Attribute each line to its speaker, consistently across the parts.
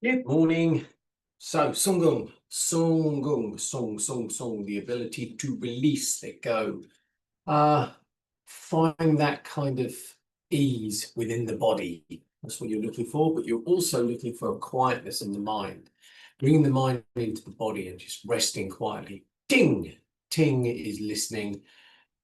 Speaker 1: Good morning. So, Song Gung, Song Gung, Song, the ability to release, let go. Uh, find that kind of ease within the body. That's what you're looking for, but you're also looking for a quietness in the mind. Bringing the mind into the body and just resting quietly. Ting! Ting is listening,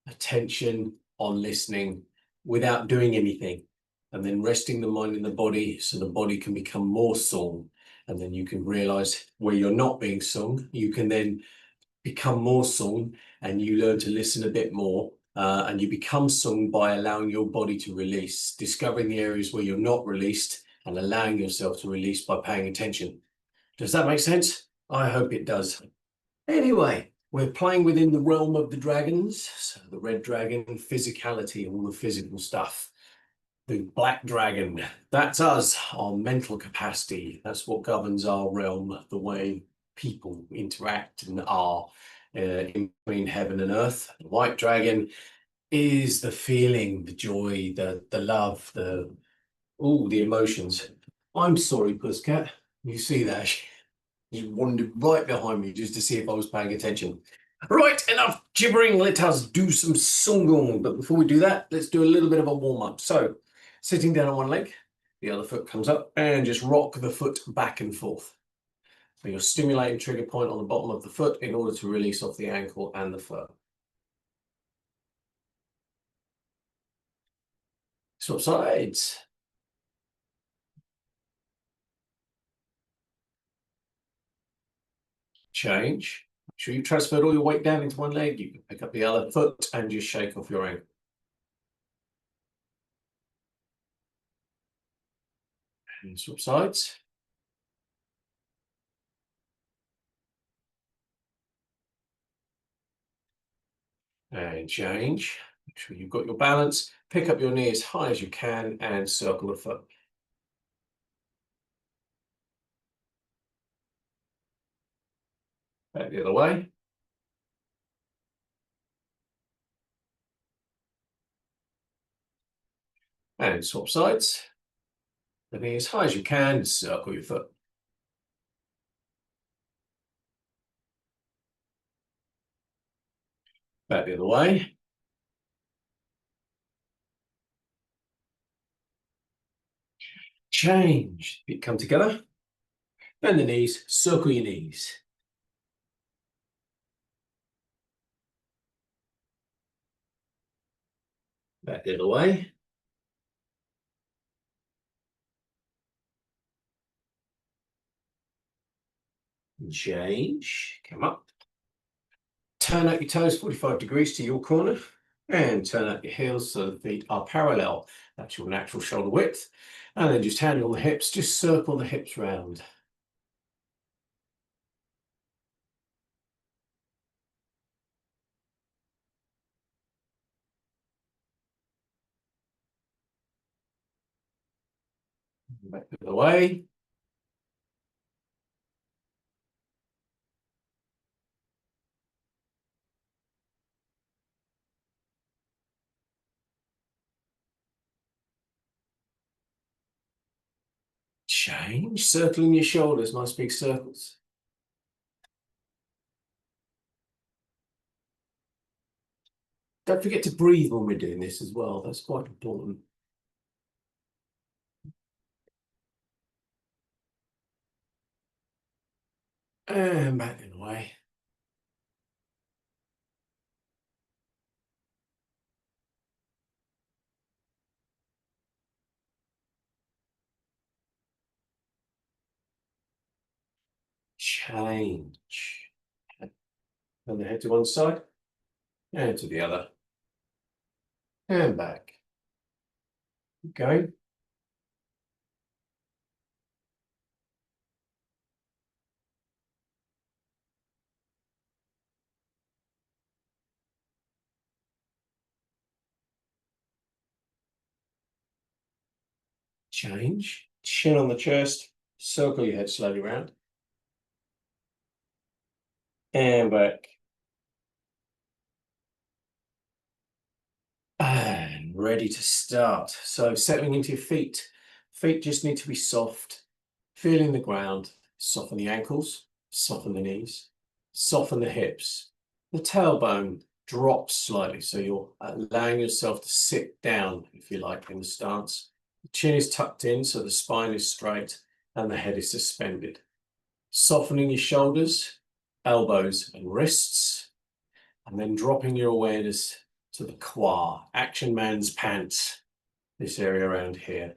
Speaker 1: attention on listening without doing anything. And then resting the mind in the body so the body can become more sung. And then you can realize where you're not being sung. You can then become more sung and you learn to listen a bit more. And you become sung by allowing your body to release, discovering the areas where you're not released and allowing yourself to release by paying attention. Does that make sense? I hope it does. Anyway, we're playing within the realm of the dragons. So the red dragon, physicality, all the physical stuff. The black dragon, that's us, our mental capacity. That's what governs our realm, the way people interact and are in between heaven and earth. The white dragon is the feeling, the joy, the love, all the emotions. I'm sorry, Pusscat. You see that? He wandered right behind me just to see if I was paying attention. Right, enough gibbering. Let us do some Song Gung. But before we do that, let's do a little bit of a warm up. So, sitting down on one leg, the other foot comes up, and just rock the foot back and forth. So you're stimulating trigger point on the bottom of the foot in order to release off the ankle and the foot. Swap sides. Change. Make sure you've transferred all your weight down into one leg. You can pick up the other foot and just shake off your ankle. And swap sides. And change. Make sure you've got your balance. Pick up your knee as high as you can and circle the foot. Back the other way. And swap sides. The knee as high as you can, circle your foot. Back the other way. Change. Feet come together. Bend the knees, circle your knees. Back the other way. Change. Come up. Turn out your toes 45 degrees to your corner and turn out your heels so the feet are parallel. That's your natural shoulder width. And then just hand on the hips, just circle the hips round. Back the other way. Change, circling your shoulders, nice big circles. Don't forget to breathe when we're doing this as well. That's quite important. And back the other way. Change. And the head to one side and to the other. And back. Okay. Change. Chin on the chest. Circle your head slowly around. And back. And ready to start. So settling into your feet. Feet just need to be soft. Feeling the ground, soften the ankles, soften the knees, soften the hips. The tailbone drops slightly, so you're allowing yourself to sit down, if you like, in the stance. The chin is tucked in, so the spine is straight and the head is suspended. Softening your shoulders, elbows and wrists, and then dropping your awareness to the quad, action man's pants, this area around here,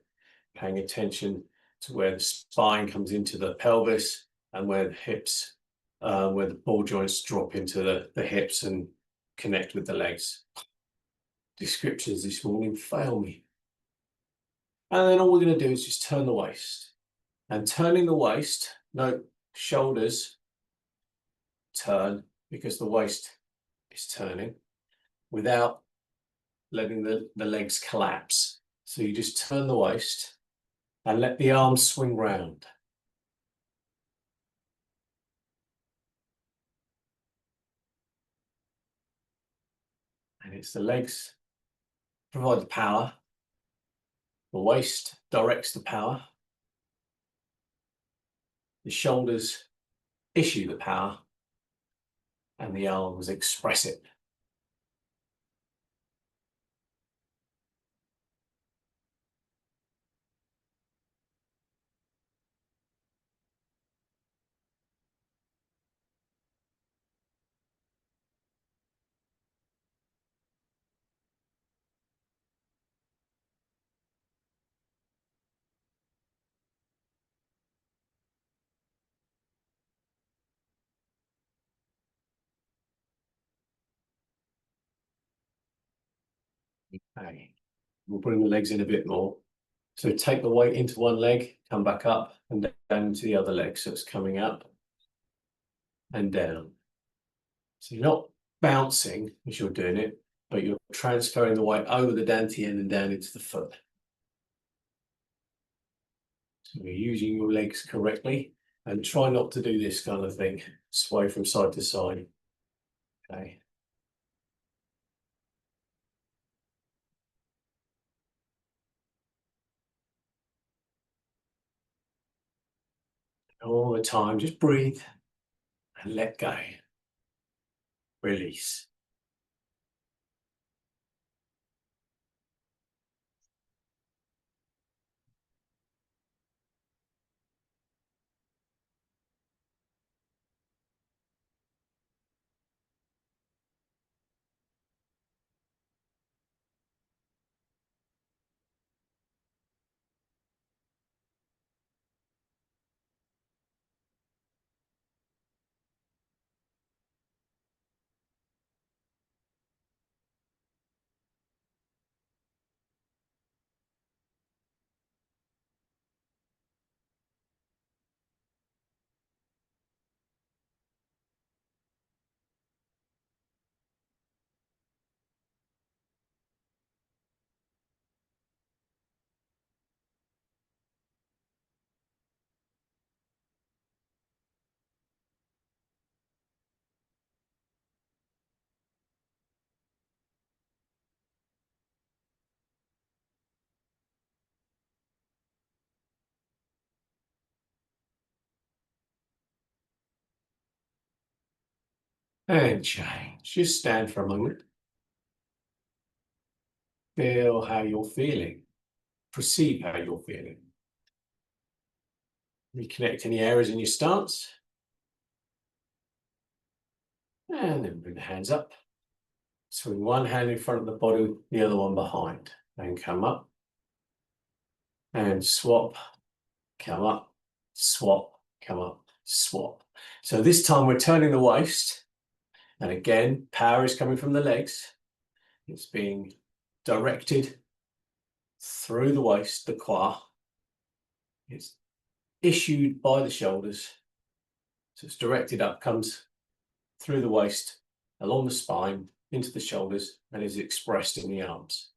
Speaker 1: paying attention to where the spine comes into the pelvis and where the hips, where the ball joints drop into the hips and connect with the legs. Descriptions this morning fail me. And then all we're going to do is just turn the waist. And turning the waist, no, shoulders turn because the waist is turning without letting the legs collapse. So you just turn the waist and let the arms swing round. And it's the legs provide the power, the waist directs the power, the shoulders issue the power, and the arms express it. Okay. We'll bring the legs in a bit more. So take the weight into one leg, come back up and down to the other leg. So it's coming up and down. So you're not bouncing as you're doing it, but you're transferring the weight over the dantian and down into the foot. So you're using your legs correctly and try not to do this kind of thing, sway from side to side. Okay. All the time, just breathe and let go. Release. And change. Just stand for a moment. Feel how you're feeling. Perceive how you're feeling. Reconnect any areas in your stance. And then bring the hands up. Swing one hand in front of the body, the other one behind. And come up. And swap. Come up. Swap. Come up. Swap. So this time we're turning the waist. And again, power is coming from the legs. It's being directed through the waist, the quad. It's issued by the shoulders. So it's directed up, comes through the waist, along the spine, into the shoulders, and is expressed in the arms.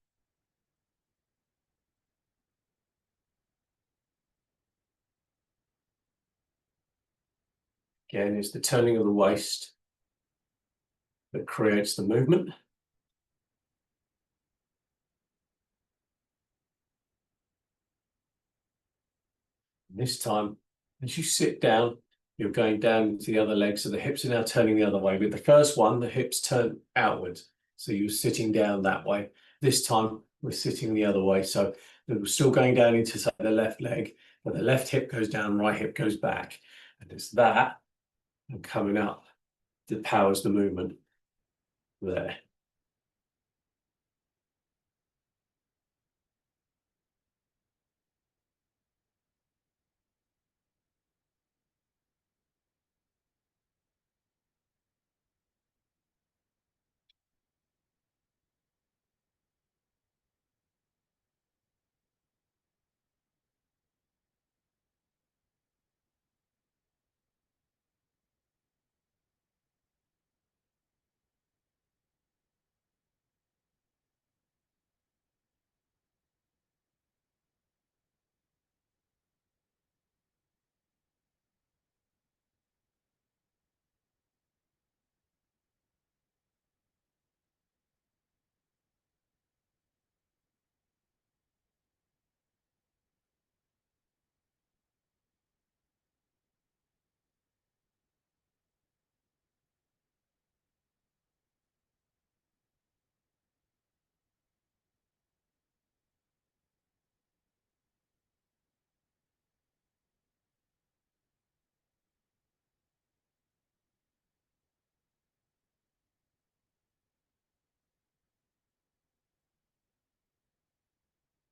Speaker 1: Again, it's the turning of the waist that creates the movement. This time, As you sit down, you're going down to the other leg, so the hips are now turning the other way. With the first one, the hips turn outwards, so you're sitting down that way. This time, we're sitting the other way, so we're still going down into, say, the left leg, but the left hip goes down, right hip goes back, and it's that and coming up that powers the movement there.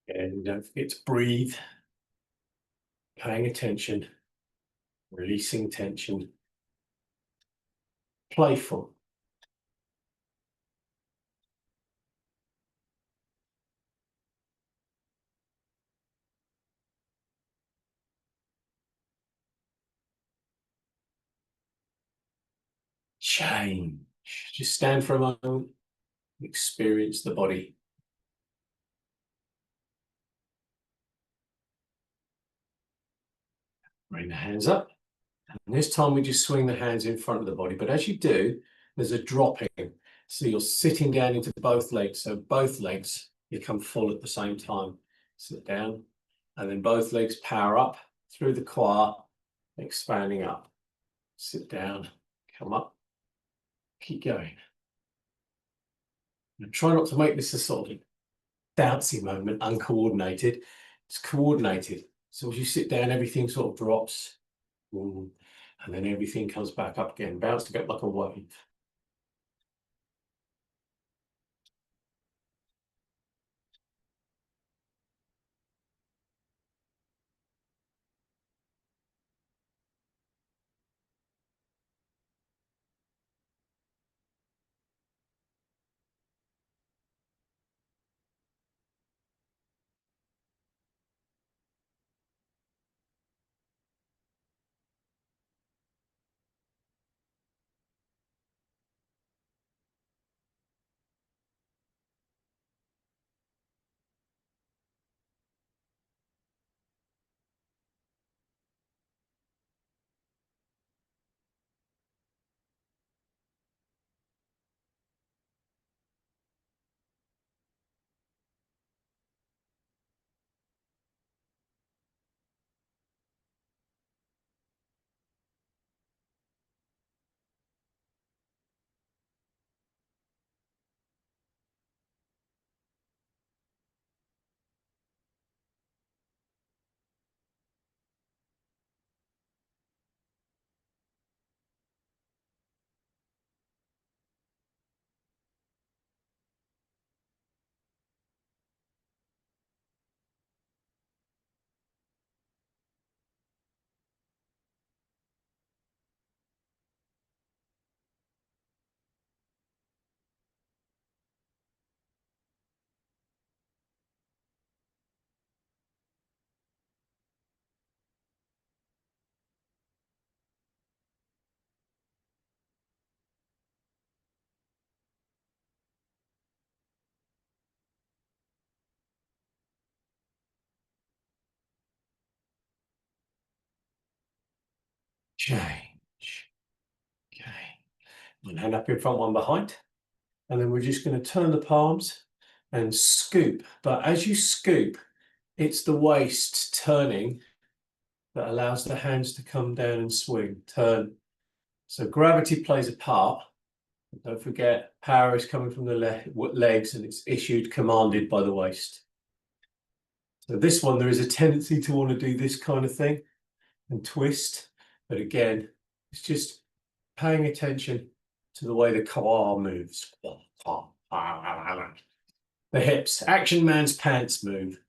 Speaker 1: And don't forget to breathe, paying attention, releasing tension, playful. Change. Just stand for a moment, experience the body. Bring the hands up. And this time we just swing the hands in front of the body. But as you do, there's a dropping. So you're sitting down into both legs. So both legs become full at the same time. Sit down. And then both legs power up through the quad, expanding up. Sit down, come up, keep going. And try not to make this a sort of bouncy moment, uncoordinated. It's coordinated. So as you sit down, everything sort of drops. And then everything comes back up again, bouncing up like a wave. Change. Okay. One hand up in front, one behind. And then we're just going to turn the palms and scoop. But as you scoop, it's the waist turning that allows the hands to come down and swing, turn. So gravity plays a part. Don't forget, power is coming from the legs and it's issued, commanded by the waist. So this one, there is a tendency to want to do this kind of thing and twist. But again, it's just paying attention to the way the car moves. The hips, action man's pants move.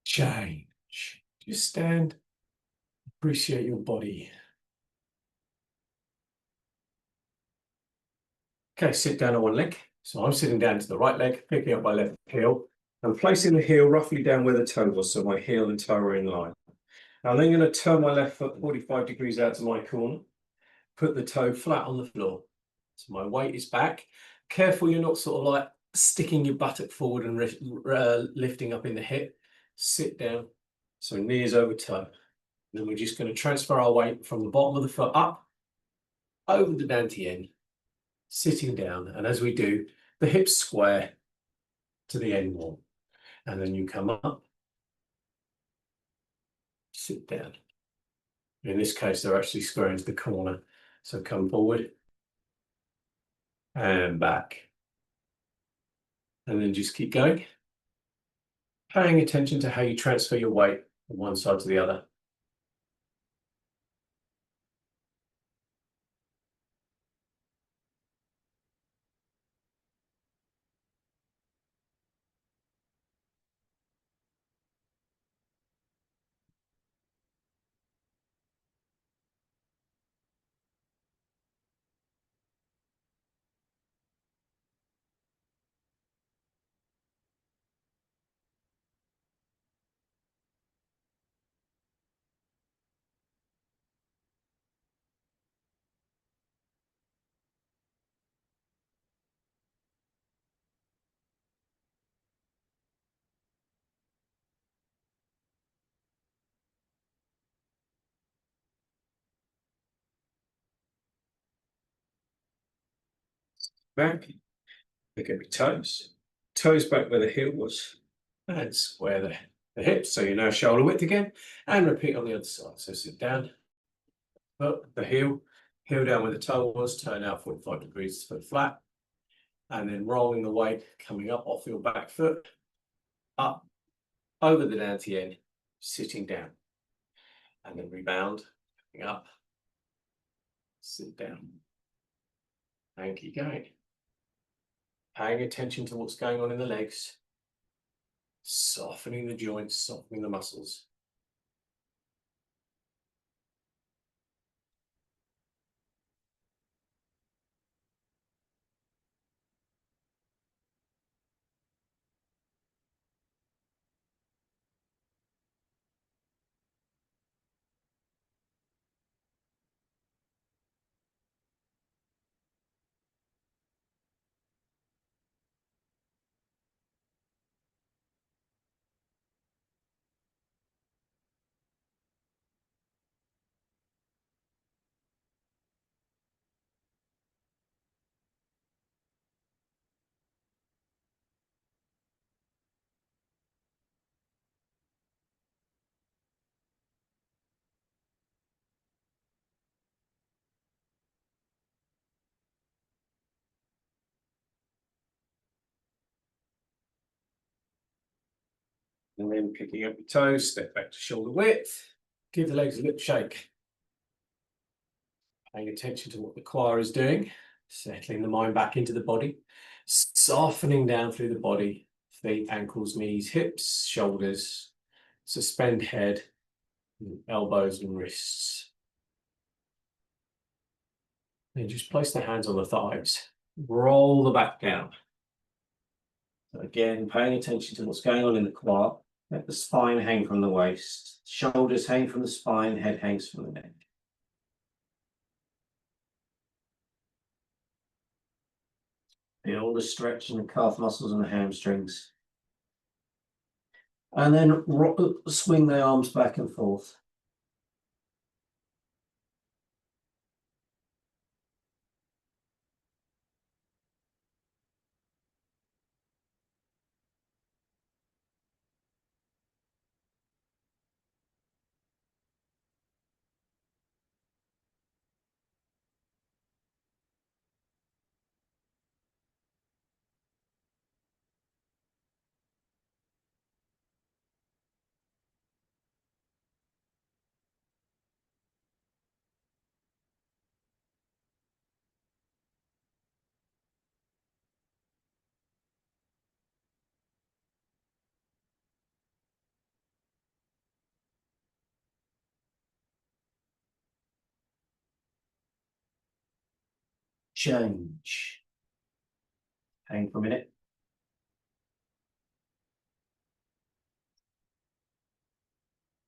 Speaker 1: Change. Just stand, appreciate your body. Okay, sit down on one leg. So I'm sitting down to the right leg, picking up my left heel, and placing the heel roughly down where the toe was, so my heel and toe are in line. Now I'm then going to turn my left foot 45 degrees out to my corner, put the toe flat on the floor. So my weight is back. Careful you're not sort of like sticking your buttock forward and lifting up in the hip. Sit down, so knees over toe. And then we're just going to transfer our weight from the bottom of the foot up, over the dantian, sitting down. And as we do, the hips square to the end wall. And then you come up, sit down. In this case, they're actually squaring to the corner. So come forward and back. And then just keep going. Paying attention to how you transfer your weight from one side to the other. Back, look at your toes. Toes back where the heel was. And square the hips, so you're now shoulder width again. And repeat on the other side. So sit down, put the heel down where the toe was, turn out 45 degrees, foot flat. And then rolling the weight, coming up off your back foot, up, over the dantian, sitting down. And then rebound, coming up, sit down. And keep going. Paying attention to what's going on in the legs. Softening the joints, softening the muscles. And then picking up your toes, step back to shoulder width. Give the legs a lip shake. Paying attention to what the core is doing. Settling the mind back into the body. Softening down through the body. Feet, ankles, knees, hips, shoulders. Suspend head, elbows and wrists. And just place the hands on the thighs. Roll the back down. So again, paying attention to what's going on in the core. Let the spine hang from the waist. Shoulders hang from the spine, head hangs from the neck. Feel the stretch in the calf muscles and the hamstrings. And then swing the arms back and forth. Change. Hang for a minute.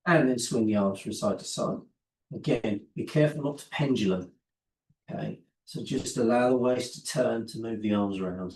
Speaker 1: And then swing the arms from side to side. Again, be careful not to pendulum. Okay, so just allow the waist to turn to move the arms around.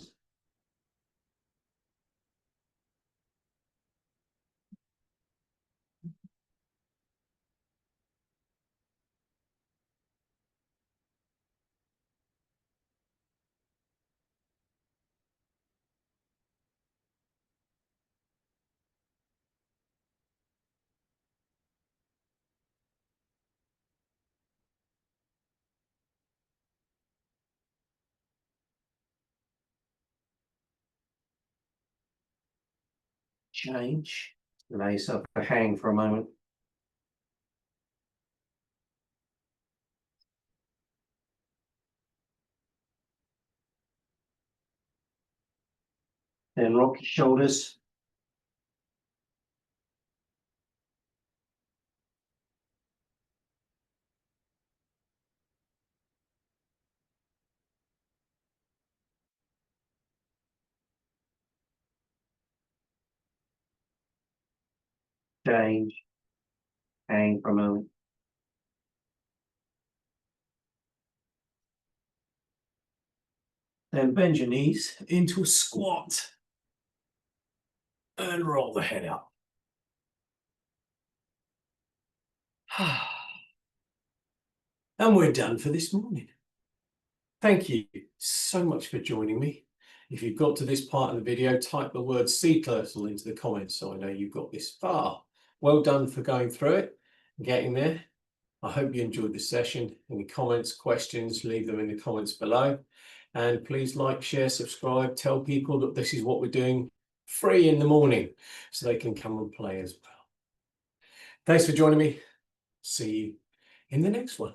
Speaker 1: Change. Allow yourself to hang for a moment. Then rock your shoulders. Change. Hang for a moment. Then bend your knees into a squat. And roll the head up. And we're done for this morning. Thank you so much for joining me. If you've got to this part of the video, type the word sea turtle into the comments so I know you've got this far. Well done for going through it and getting there. I hope you enjoyed the session. Any comments, questions, leave them in the comments below. And please like, share, subscribe, tell people that this is what we're doing free in the morning so they can come and play as well. Thanks for joining me. See you in the next one.